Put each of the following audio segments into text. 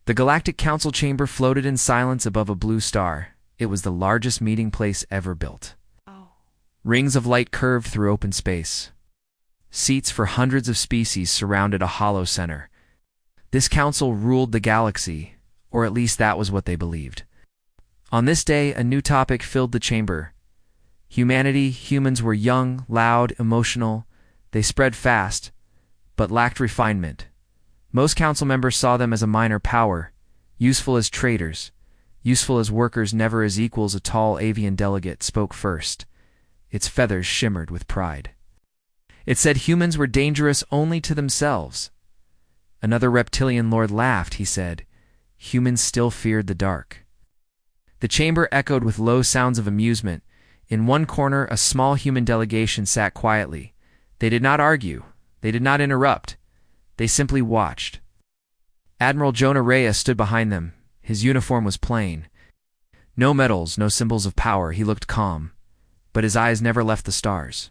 The Galactic Council chamber floated in silence above a blue star. It was the largest meeting place ever built. Rings of light curved through open space. Seats for hundreds of species surrounded a hollow center. This council ruled the galaxy, or at least that was what they believed. On this day, a new topic filled the chamber. Humanity. Humans were young, loud, emotional. They spread fast, but lacked refinement. Most council members saw them as a minor power, useful as traders, useful as workers, never as equals. A tall avian delegate spoke first. Its feathers shimmered with pride. It said humans were dangerous only to themselves. Another reptilian lord laughed. He said, humans still feared the dark. The chamber echoed with low sounds of amusement. In one corner, a small human delegation sat quietly. They did not argue. They did not interrupt. They simply watched. Admiral Jonah Reyes stood behind them. His uniform was plain. No medals, no symbols of power. He looked calm, but his eyes never left the stars.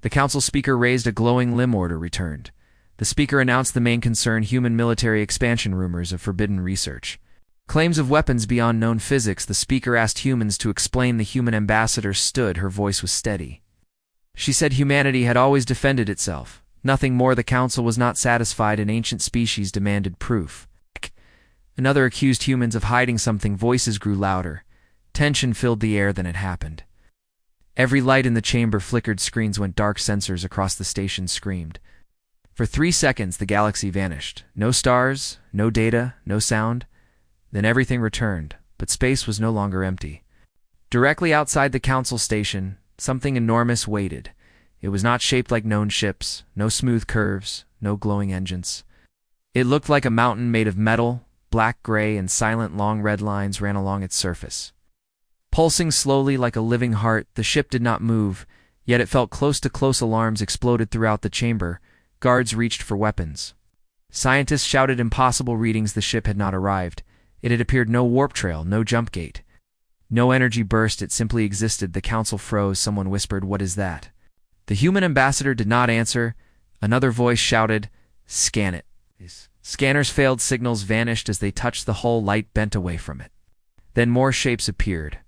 The council speaker raised a glowing limb. Order returned. The speaker announced the main concern: human military expansion, rumors of forbidden research, claims of weapons beyond known physics. The speaker asked humans to explain. The human ambassador stood. Her voice was steady. She said humanity had always defended itself. Nothing more. The council was not satisfied. An ancient species demanded proof. Another accused humans of hiding something. Voices grew louder. Tension filled the air. Then it happened. Every light in the chamber flickered. Screens went dark. Sensors across the station screamed. For 3 seconds, the galaxy vanished. No stars, no data, no sound. Then everything returned, but space was no longer empty. Directly outside the council station, something enormous waited. It was not shaped like known ships, no smooth curves, no glowing engines. It looked like a mountain made of metal, black-gray, and silent long red lines ran along its surface. Pulsing slowly like a living heart, the ship did not move, yet it felt close to close. Alarms exploded throughout the chamber. Guards reached for weapons. Scientists shouted impossible readings. The ship had not arrived. It had appeared. No warp trail, no jump gate. No energy burst. It simply existed. The council froze. Someone whispered, "What is that?" The human ambassador did not answer. Another voice shouted, "Scan it." Scanners failed. Signals vanished as they touched the hull. Light bent away from it. Then more shapes appeared.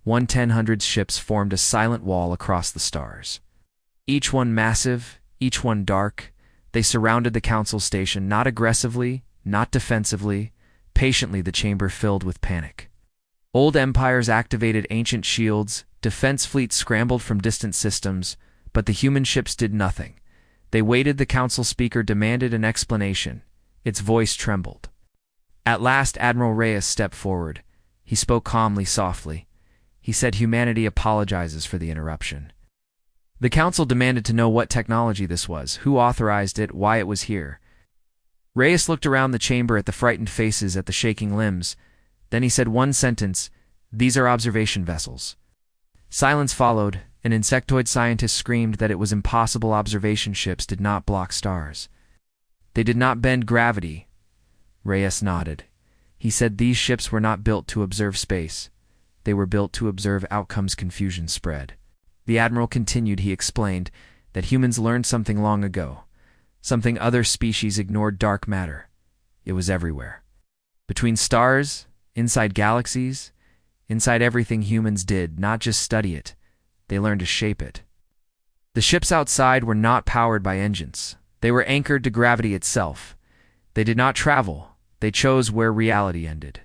1/1000 ships formed a silent wall across the stars. Each one massive, each one dark. They surrounded the council station, not aggressively, not defensively. Patiently, the chamber filled with panic. Old empires activated ancient shields. Defense fleets scrambled from distant systems. But the human ships did nothing. They waited. The council speaker demanded an explanation. Its voice trembled. At last, Admiral Reyes stepped forward. He spoke calmly, softly. He said, "Humanity apologizes for the interruption." The council demanded to know what technology this was, who authorized it, why it was here. Reyes looked around the chamber at the frightened faces, at the shaking limbs. Then he said one sentence, "These are observation vessels." Silence followed. An insectoid scientist screamed that it was impossible. Observation ships did not block stars. They did not bend gravity. Reyes nodded. He said these ships were not built to observe space. They were built to observe outcomes. Confusion spread. The admiral continued. He explained that humans learned something long ago, something other species ignored: dark matter. It was everywhere. Between stars, inside galaxies, inside everything. Humans did not just study it, they learned to shape it. The ships outside were not powered by engines. They were anchored to gravity itself. They did not travel. They chose where reality ended.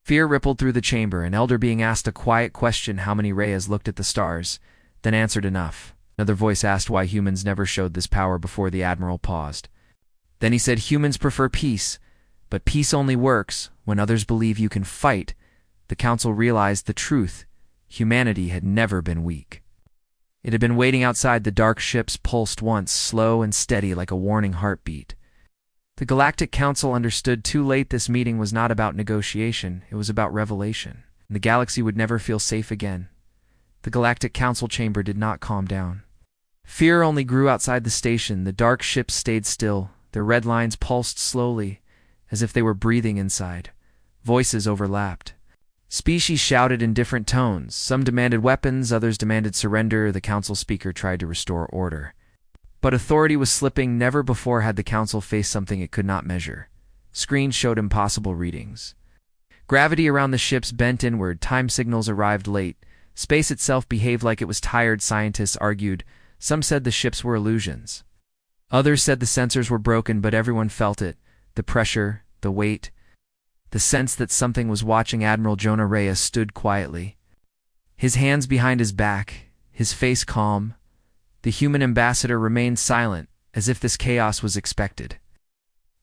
Fear rippled through the chamber. An elder being asked a quiet question. How many? Reyes looked at the stars, then answered, "Enough." Another voice asked why humans never showed this power before. The admiral paused. Then he said, "Humans prefer peace, but peace only works when others believe you can fight." The council realized the truth. Humanity had never been weak. It had been waiting outside. The dark ships pulsed once, slow and steady like a warning heartbeat. The Galactic Council understood too late. This meeting was not about negotiation. It was about revelation. The galaxy would never feel safe again. The Galactic Council chamber did not calm down. Fear only grew outside the station. The dark ships stayed still. Their red lines pulsed slowly, as if they were breathing inside. Voices overlapped. Species shouted in different tones. Some demanded weapons, others demanded surrender. The council speaker tried to restore order. But authority was slipping. Never before had the council faced something it could not measure. Screens showed impossible readings. Gravity around the ships bent inward, time signals arrived late. Space itself behaved like it was tired, scientists argued. Some said the ships were illusions. Others said the sensors were broken, but everyone felt it. The pressure, the weight, the sense that something was watching. Admiral Jonah Reyes stood quietly, his hands behind his back, his face calm. The human ambassador remained silent, as if this chaos was expected.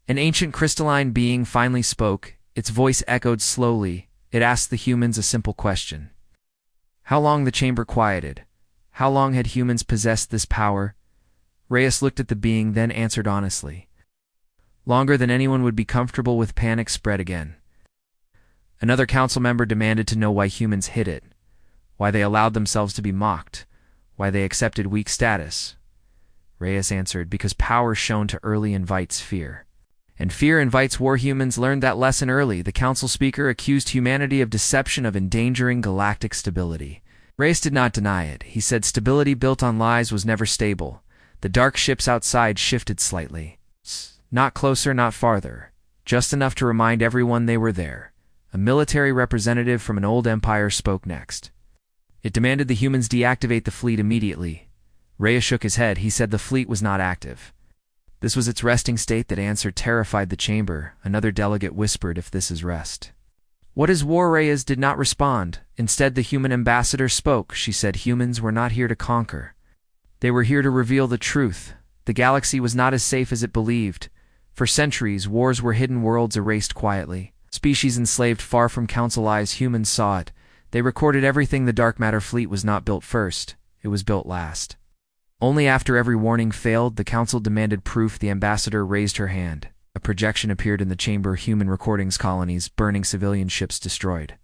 An ancient crystalline being finally spoke. Its voice echoed slowly. It asked the humans a simple question. How long? The chamber quieted. How long had humans possessed this power? Reyes looked at the being, then answered honestly. Longer than anyone would be comfortable with. Panic spread again. Another council member demanded to know why humans hid it, why they allowed themselves to be mocked, why they accepted weak status. Reyes answered, because power shown too early invites fear. And fear invites war. Humans learned that lesson early. The council speaker accused humanity of deception, of endangering galactic stability. Reyes did not deny it. He said stability built on lies was never stable. The dark ships outside shifted slightly. Not closer, not farther. Just enough to remind everyone they were there. A military representative from an old empire spoke next. It demanded the humans deactivate the fleet immediately. Reyes shook his head. He said the fleet was not active. This was its resting state. That answer terrified the chamber. Another delegate whispered, if this is rest. What is war? Reyes did not respond. Instead, the human ambassador spoke. She said humans were not here to conquer. They were here to reveal the truth. The galaxy was not as safe as it believed. For centuries, wars were hidden, worlds erased quietly. Species enslaved far from council eyes. Humans saw it. They recorded everything. The dark matter fleet was not built first. It was built last. Only after every warning failed, the council demanded proof. The ambassador raised her hand. A projection appeared in the chamber. Human recordings, colonies, burning civilian ships destroyed.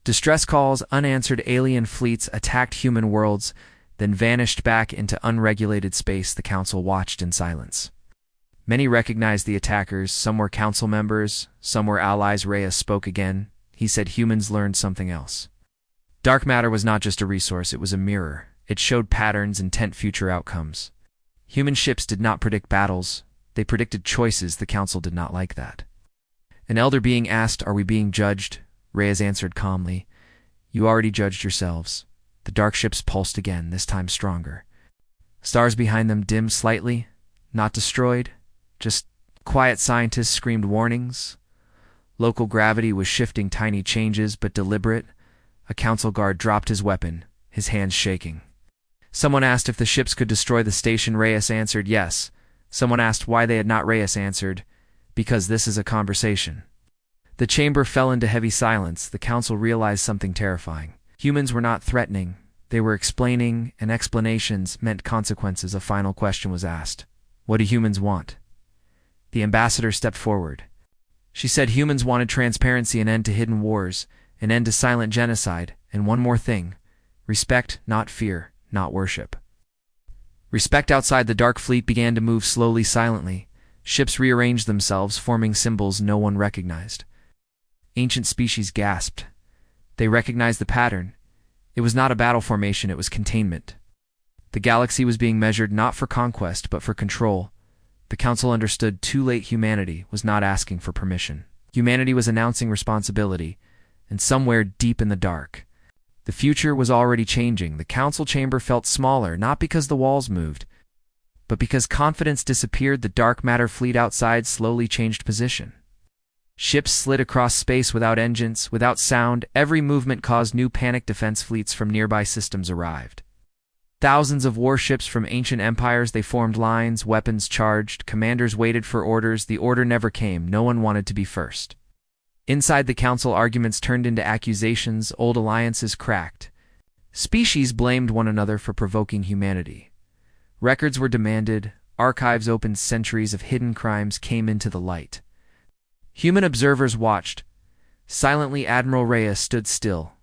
Distress calls, unanswered alien fleets attacked human worlds, then vanished back into unregulated space. The council watched in silence. Many recognized the attackers. Some were council members, some were allies. Reyes spoke again. He said humans learned something else. Dark matter was not just a resource, it was a mirror. It showed patterns, intent, future outcomes. Human ships did not predict battles. They predicted choices. The council did not like that. An elder being asked, are we being judged? Reyes answered calmly, you already judged yourselves. The dark ships pulsed again, this time stronger. Stars behind them dimmed slightly, not destroyed, just quiet. Scientists screamed warnings. Local gravity was shifting, tiny changes, but deliberate. A council guard dropped his weapon, his hands shaking. Someone asked if the ships could destroy the station. Reyes answered yes. Someone asked why they had not. Reyes answered, because this is a conversation. The chamber fell into heavy silence. The council realized something terrifying. Humans were not threatening. They were explaining, and explanations meant consequences. A final question was asked. What do humans want? The ambassador stepped forward. She said humans wanted transparency, an end to hidden wars, an end to silent genocide, and one more thing. Respect, not fear, not worship. Respect. Outside, the dark fleet began to move slowly, silently. Ships rearranged themselves, forming symbols no one recognized. Ancient species gasped. They recognized the pattern. It was not a battle formation, it was containment. The galaxy was being measured not for conquest, but for control. The council understood too late. Humanity was not asking for permission. Humanity was announcing responsibility, and somewhere deep in the dark, the future was already changing. The council chamber felt smaller, not because the walls moved, but because confidence disappeared. The dark matter fleet outside slowly changed position. Ships slid across space without engines, without sound. Every movement caused new panic. Defense fleets from nearby systems arrived. Thousands of warships from ancient empires. They formed lines, weapons charged. Commanders waited for orders. The order never came. No one wanted to be first. Inside the council, arguments turned into accusations. Old alliances cracked. Species blamed one another for provoking humanity. Records were demanded. Archives opened. Centuries of hidden crimes came into the light. Human observers watched. Silently, Admiral Reyes stood still.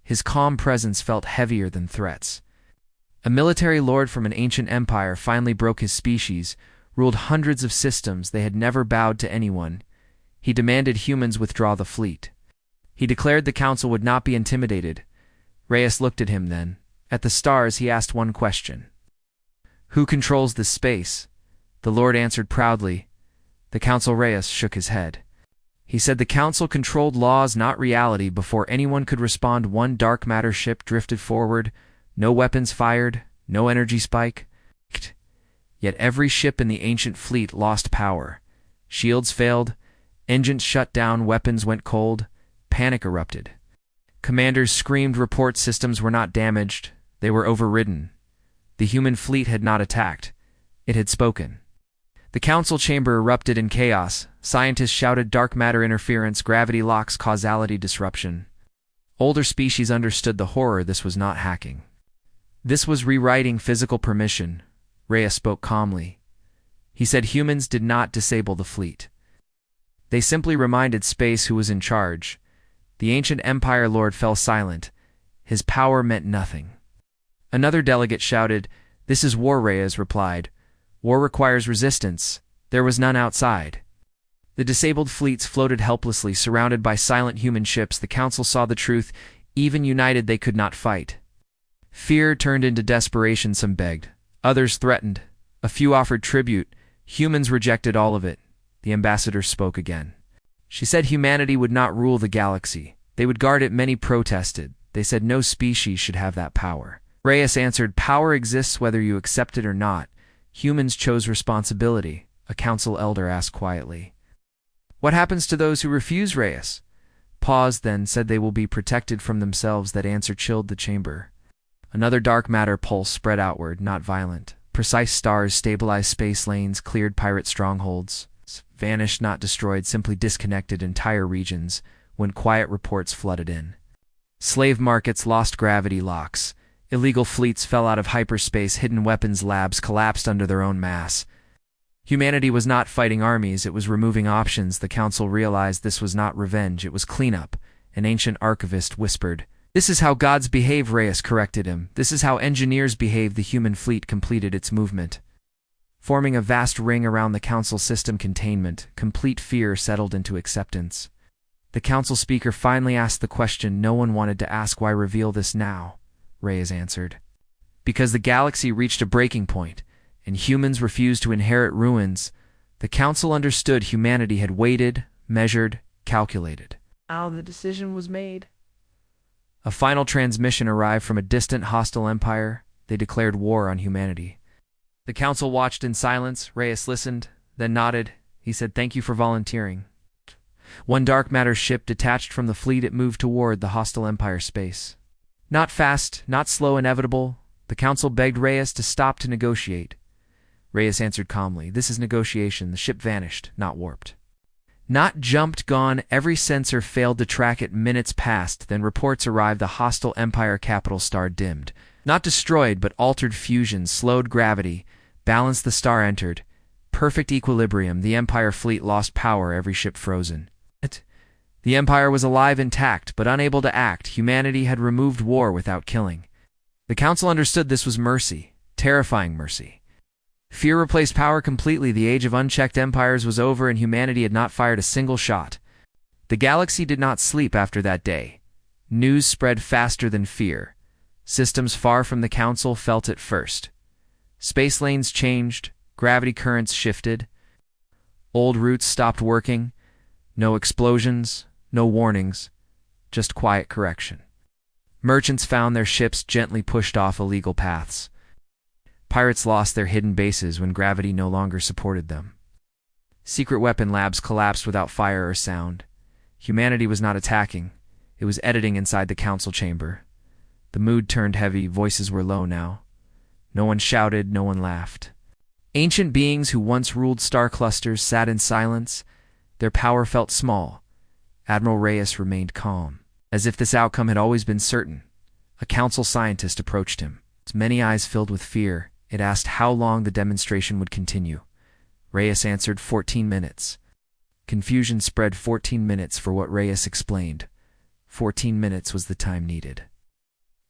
His calm presence felt heavier than threats. A military lord from an ancient empire finally broke his species, ruled hundreds of systems. They had never bowed to anyone. He demanded humans withdraw the fleet. He declared the council would not be intimidated. Reyes looked at him then. At the stars, he asked one question. Who controls this space? The Lord answered proudly. The council. Reyes shook his head. He said the Council controlled laws, not reality. Before anyone could respond, one dark matter ship drifted forward. No weapons fired, no energy spike. Yet every ship in the ancient fleet lost power. Shields failed, engines shut down, weapons went cold, panic erupted. Commanders screamed report systems were not damaged, they were overridden. The human fleet had not attacked, it had spoken. The council chamber erupted in chaos. Scientists shouted dark matter interference, gravity locks, causality disruption. Older species understood the horror. This was not hacking. This was rewriting physical permission. Reyes spoke calmly. He said humans did not disable the fleet. They simply reminded space who was in charge. The ancient Empire Lord fell silent. His power meant nothing. Another delegate shouted, "This is war," Reyes replied. "War requires resistance. There was none outside." The disabled fleets floated helplessly, surrounded by silent human ships. The council saw the truth. Even united, they could not fight. Fear turned into desperation. Some begged. Others threatened. A few offered tribute. Humans rejected all of it. The ambassador spoke again. She said humanity would not rule the galaxy. They would guard it. Many protested. They said no species should have that power. Reyes answered, "Power exists whether you accept it or not. Humans chose responsibility." A council elder asked quietly. "What happens to those who refuse?" Reyes paused, then said, "They will be protected from themselves." That answer chilled the chamber. Another dark matter pulse spread outward, not violent. Precise stars stabilized space lanes, cleared pirate strongholds, vanished, not destroyed, simply disconnected entire regions when quiet reports flooded in. Slave markets lost gravity locks. Illegal fleets fell out of hyperspace. Hidden weapons labs collapsed under their own mass. Humanity was not fighting armies, it was removing options. The council realized this was not revenge, it was cleanup. An ancient archivist whispered, "This is how gods behave," Reyes corrected him. "This is how engineers behave." The human fleet completed its movement, forming a vast ring around the council system. Containment, complete fear settled into acceptance. The council speaker finally asked the question no one wanted to ask. "Why reveal this now?" Reyes answered. "Because the galaxy reached a breaking point, and humans refused to inherit ruins." The council understood humanity had waited, measured, calculated. Now the decision was made. A final transmission arrived from a distant hostile empire. They declared war on humanity. The council watched in silence. Reyes listened, then nodded. He said, "Thank you for volunteering." One dark matter ship detached from the fleet. It moved toward the hostile empire space. Not fast, not slow, inevitable. The council begged Reyes to stop to negotiate. Reyes answered calmly, "This is negotiation." The ship vanished, not warped. Not jumped, gone. Every sensor failed to track it. Minutes passed, then reports arrived. The hostile Empire capital star dimmed. Not destroyed, but altered. Fusion slowed gravity, balanced. The star entered perfect equilibrium. The Empire fleet lost power, every ship frozen. The Empire was alive, intact, but unable to act. Humanity had removed war without killing. The council understood this was mercy, terrifying mercy. Fear replaced power completely. The age of unchecked empires was over, and humanity had not fired a single shot. The galaxy did not sleep after that day. News spread faster than fear. Systems far from the council felt it first. Space lanes changed, gravity currents shifted. Old routes stopped working. No explosions, no warnings, just quiet correction. Merchants found their ships gently pushed off illegal paths. Pirates lost their hidden bases when gravity no longer supported them. Secret weapon labs collapsed without fire or sound. Humanity was not attacking. It was editing inside the council chamber. The mood turned heavy. Voices were low now. No one shouted, no one laughed. Ancient beings who once ruled star clusters sat in silence. Their power felt small. Admiral Reyes remained calm, as if this outcome had always been certain. A council scientist approached him. His many eyes filled with fear. It asked how long the demonstration would continue. Reyes answered, 14 minutes. Confusion spread. 14 minutes for what Reyes explained. 14 minutes was the time needed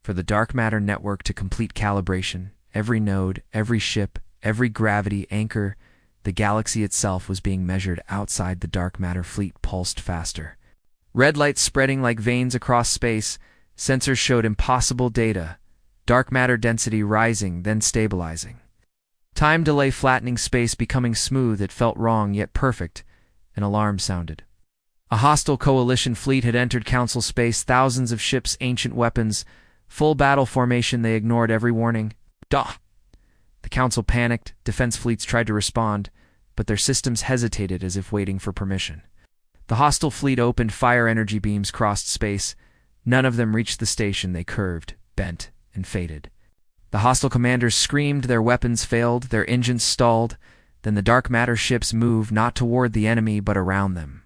for the dark matter network to complete calibration. Every node, every ship, every gravity anchor, the galaxy itself was being measured outside. The dark matter fleet pulsed faster. Red lights spreading like veins across space. Sensors showed impossible data. Dark matter density rising, then stabilizing. Time delay flattening, space becoming smooth. It felt wrong, yet perfect. An alarm sounded. A hostile coalition fleet had entered Council space, thousands of ships, ancient weapons. Full battle formation, they ignored every warning. Duh! The Council panicked, defense fleets tried to respond, but their systems hesitated as if waiting for permission. The hostile fleet opened fire, energy beams crossed space. None of them reached the station. They curved, bent, and faded. The hostile commanders screamed, their weapons failed, their engines stalled. Then the dark matter ships moved not toward the enemy but around them.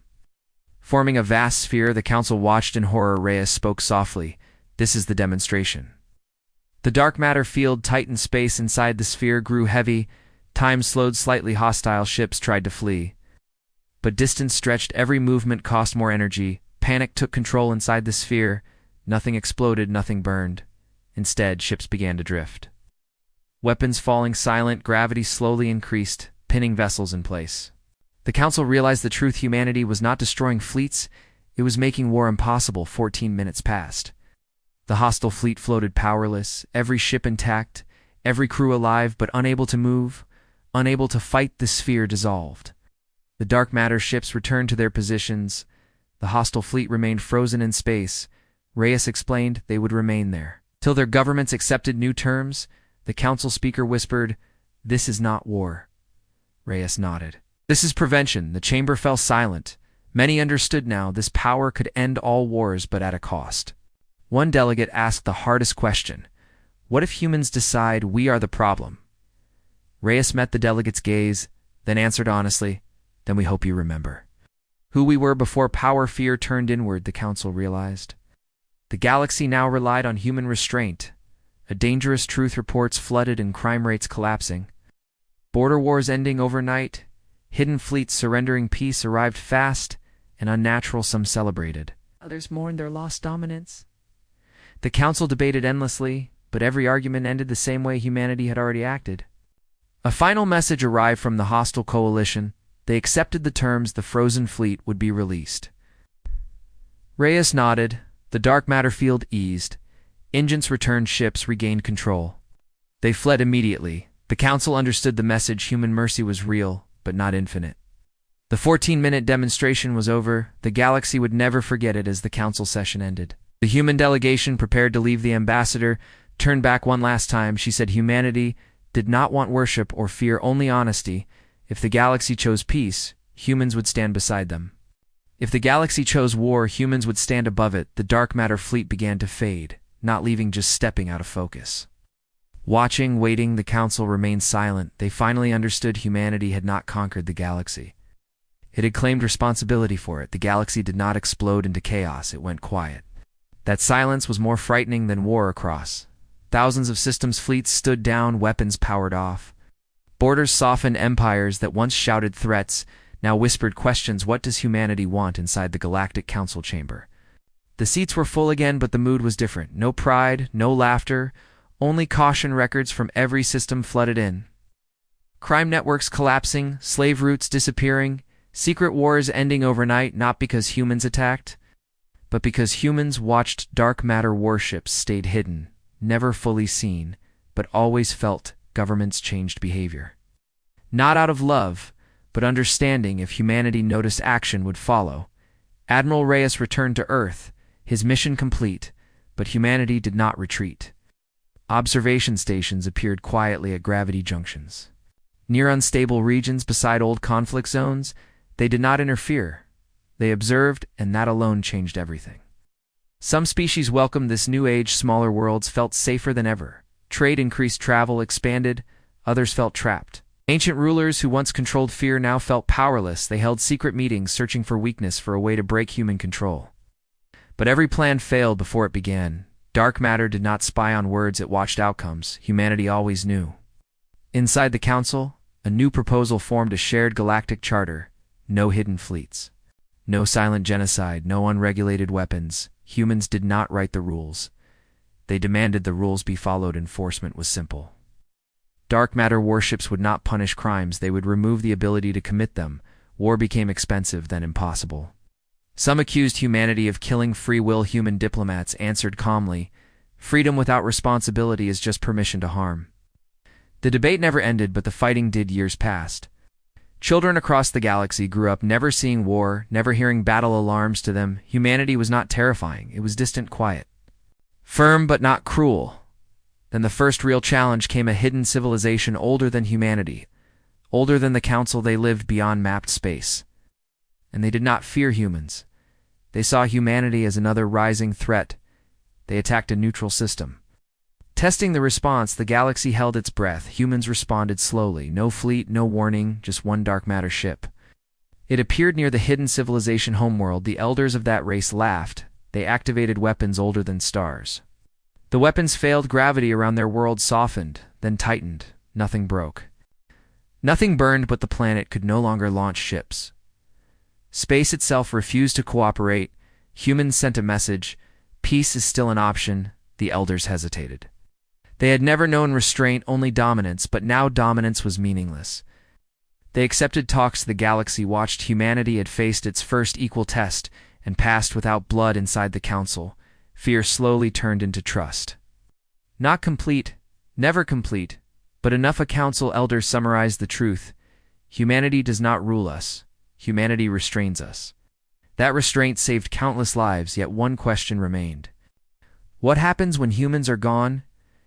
Forming a vast sphere, the Council watched in horror. Reyes spoke softly. This is the demonstration. The dark matter field tightened. Space inside the sphere grew heavy. Time slowed slightly. Hostile ships tried to flee, but distance stretched. Every movement cost more energy. Panic took control inside the sphere. Nothing exploded, nothing burned. Instead, ships began to drift. Weapons falling silent, gravity slowly increased, pinning vessels in place. The Council realized the truth. Humanity was not destroying fleets, it was making war impossible. 14 minutes passed. The hostile fleet floated powerless, every ship intact, every crew alive but unable to move, unable to fight. The sphere dissolved. The dark matter ships returned to their positions. The hostile fleet remained frozen in space. Reyes explained they would remain there till their governments accepted new terms. The Council speaker whispered, "This is not war." Reyes nodded. "This is prevention." The chamber fell silent. Many understood now this power could end all wars, but at a cost. One delegate asked the hardest question. What if humans decide we are the problem? Reyes met the delegate's gaze, then answered honestly, "Then we hope you remember who we were before power fear turned inward." The Council realized the galaxy now relied on human restraint. A dangerous truth: reports flooded and crime rates collapsing. Border wars ending overnight. Hidden fleets surrendering. Peace arrived fast and unnatural. Some celebrated, Others mourned their lost dominance. The Council debated endlessly, but every argument ended the same way: humanity had already acted. A final message arrived from the hostile coalition. They accepted the terms. The frozen fleet would be released. Reyes nodded. The dark matter field eased. Engines returned. Ships regained control. They fled immediately. The Council understood the message: human mercy was real, but not infinite. The 14-minute demonstration was over. The galaxy would never forget it. As the Council session ended, the human delegation prepared to leave. The ambassador turned back one last time. She said humanity did not want worship or fear, only honesty. If the galaxy chose peace, humans would stand beside them. If the galaxy chose war, humans would stand above it. The dark matter fleet began to fade, not leaving, just stepping out of focus. Watching, waiting, the Council remained silent. They finally understood humanity had not conquered the galaxy. It had claimed responsibility for it. The galaxy did not explode into chaos, it went quiet. That silence was more frightening than war across. Thousands of systems fleets stood down, weapons powered off. Borders softened. Empires that once shouted threats now whispered questions. What does humanity want inside the Galactic Council chamber? The seats were full again, but the mood was different. No pride, no laughter, only caution. Records from every system flooded in. Crime networks collapsing, slave routes disappearing, secret wars ending overnight, not because humans attacked, but because humans watched. Dark matter warships stayed hidden, never fully seen, but always felt. Governments changed behavior. Not out of love, but understanding. If humanity noticed, action would follow. Admiral Reyes returned to Earth, his mission complete, but humanity did not retreat. Observation stations appeared quietly at gravity junctions. Near unstable regions beside old conflict zones, they did not interfere. They observed, and that alone changed everything. Some species welcomed this new age. Smaller worlds felt safer than ever. Trade increased, travel expanded. Others felt trapped. Ancient rulers who once controlled fear now felt powerless. They held secret meetings, searching for weakness, for a way to break human control. But every plan failed before it began. Dark matter did not spy on words, it watched outcomes. Humanity always knew. Inside the Council, a new proposal formed: a shared galactic charter. No hidden fleets. No silent genocide, no unregulated weapons. Humans did not write the rules. They demanded the rules be followed. Enforcement was simple. Dark matter warships would not punish crimes, they would remove the ability to commit them. War became expensive, then impossible. Some accused humanity of killing free will. Human diplomats answered calmly, freedom without responsibility is just permission to harm. The debate never ended, but the fighting did. Years passed. Children across the galaxy grew up never seeing war, never hearing battle alarms to them. Humanity was not terrifying, it was distant quiet. Firm but not cruel. Then the first real challenge came, a hidden civilization older than humanity. Older than the Council, they lived beyond mapped space. And they did not fear humans. They saw humanity as another rising threat. They attacked a neutral system. Testing the response, the galaxy held its breath. Humans responded slowly. No fleet, no warning, just one dark matter ship. It appeared near the hidden civilization homeworld. The elders of that race laughed. They activated weapons older than stars. The weapons failed. Gravity around their world softened, then tightened. Nothing broke. Nothing burned, but the planet could no longer launch ships. Space itself refused to cooperate. Humans sent a message. Peace is still an option. The elders hesitated. They had never known restraint, only dominance, but now dominance was meaningless. They accepted talks. The galaxy watched. Humanity had faced its first equal test and passed without blood. Inside the Council, fear slowly turned into trust. Not complete, never complete, but enough. A Council elder summarized the truth. Humanity does not rule us. Humanity restrains us. That restraint saved countless lives, yet one question remained. What happens when humans are gone?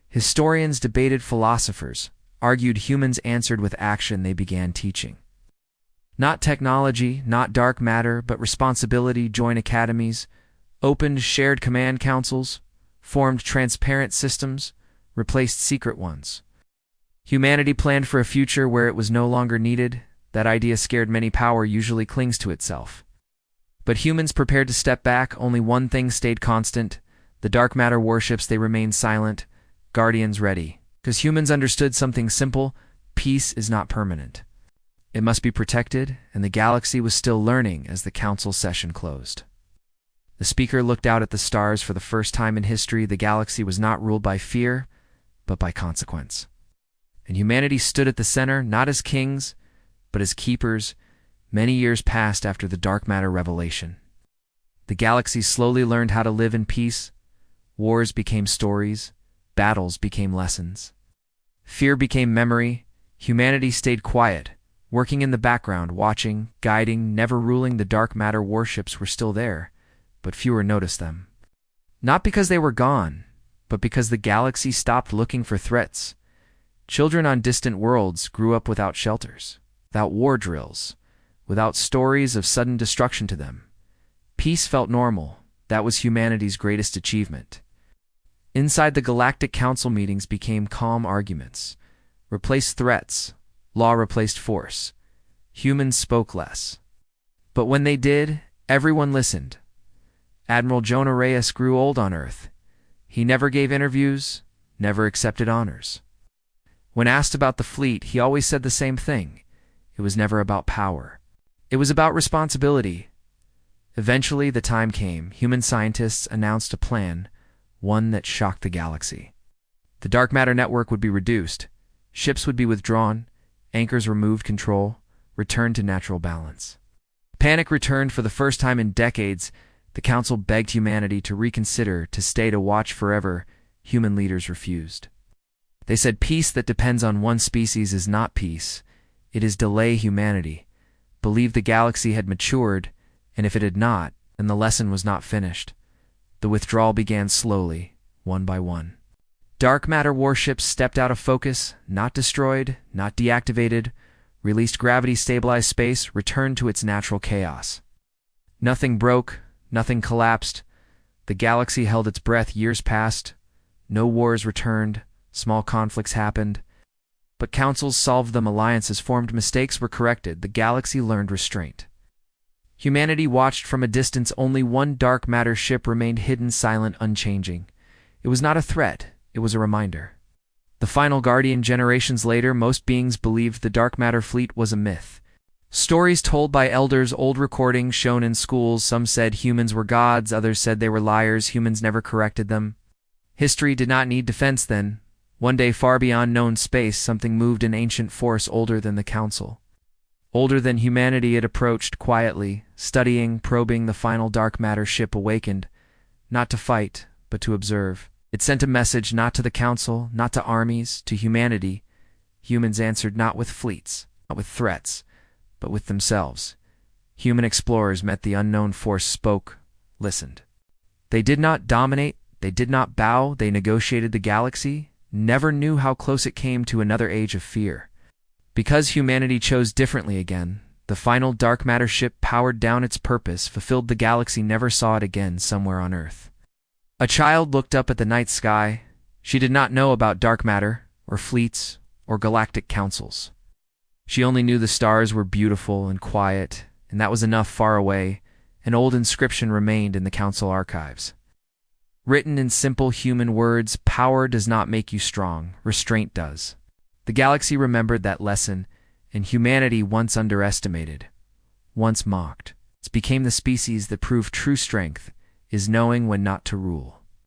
Historians debated, philosophers argued. Humans answered with action. They began teaching. Not technology, not dark matter, but responsibility. Joined academies, opened shared command councils, formed transparent systems, replaced secret ones. Humanity planned for a future where it was no longer needed. That idea scared many. Power usually clings to itself. But humans prepared to step back. Only one thing stayed constant: the dark matter warships. They remained silent, guardians ready, because humans understood something simple: peace is not permanent. It must be protected, and the galaxy was still learning as the Council session closed. The speaker looked out at the stars. For the first time in history, the galaxy was not ruled by fear, but by consequence. And humanity stood at the center, not as kings, but as keepers. Many years passed after the dark matter revelation. The galaxy slowly learned how to live in peace. Wars became stories. Battles became lessons. Fear became memory. Humanity stayed quiet, working in the background, watching, guiding, never ruling. The dark matter warships were still there, but fewer noticed them. Not because they were gone, but because the galaxy stopped looking for threats. Children on distant worlds grew up without shelters, without war drills, without stories of sudden destruction to them. Peace felt normal. That was humanity's greatest achievement. Inside the Galactic Council, meetings became calm arguments. Replaced threats. Law replaced force. Humans spoke less. But when they did, everyone listened. Admiral Jonah Reyes grew old on Earth. He never gave interviews, never accepted honors. When asked about the fleet, he always said the same thing. It was never about power. It was about responsibility. Eventually, the time came. Human scientists announced a plan, one that shocked the galaxy. The dark matter network would be reduced. Ships would be withdrawn, anchors removed, control returned to natural balance. Panic returned. For the first time in decades. The Council begged humanity to reconsider, to stay, to watch forever. Human leaders refused. They said peace that depends on one species is not peace. It is delay. Humanity believed the galaxy had matured, and if it had not, then the lesson was not finished. The withdrawal began slowly, one by one. Dark matter warships stepped out of focus, not destroyed, not deactivated, released. Gravity stabilized. Space returned to its natural chaos. Nothing broke, nothing collapsed. The galaxy held its breath. Years passed. No wars returned. Small conflicts happened. But councils solved them. Alliances formed. Mistakes were corrected. The galaxy learned restraint. Humanity watched from a distance. Only one dark matter ship remained hidden, silent, unchanging. It was not a threat. It was a reminder. The final guardian. Generations later, most beings believed the dark matter fleet was a myth. Stories told by elders, old recordings shown in schools. Some said humans were gods, others said they were liars. Humans never corrected them. History did not need defense then. One day, far beyond known space, something moved, an ancient force older than the Council. Older than humanity. It approached quietly, studying, probing. The final dark matter ship awakened, not to fight, but to observe. It sent a message, not to the Council, not to armies, to humanity. Humans answered not with fleets, not with threats, but with themselves. Human explorers met the unknown force, spoke, listened. They did not dominate, they did not bow, they negotiated the galaxy, never knew how close it came to another age of fear. Because humanity chose differently again, the final dark matter ship powered down its purpose, fulfilled the galaxy, never saw it again somewhere on Earth. A child looked up at the night sky. She did not know about dark matter, or fleets, or galactic councils. She only knew the stars were beautiful and quiet, and that was enough. Far away, an old inscription remained in the council archives. Written in simple human words, power does not make you strong, restraint does. The galaxy remembered that lesson, and humanity, once underestimated, once mocked, became the species that proved true strength is knowing when not to rule.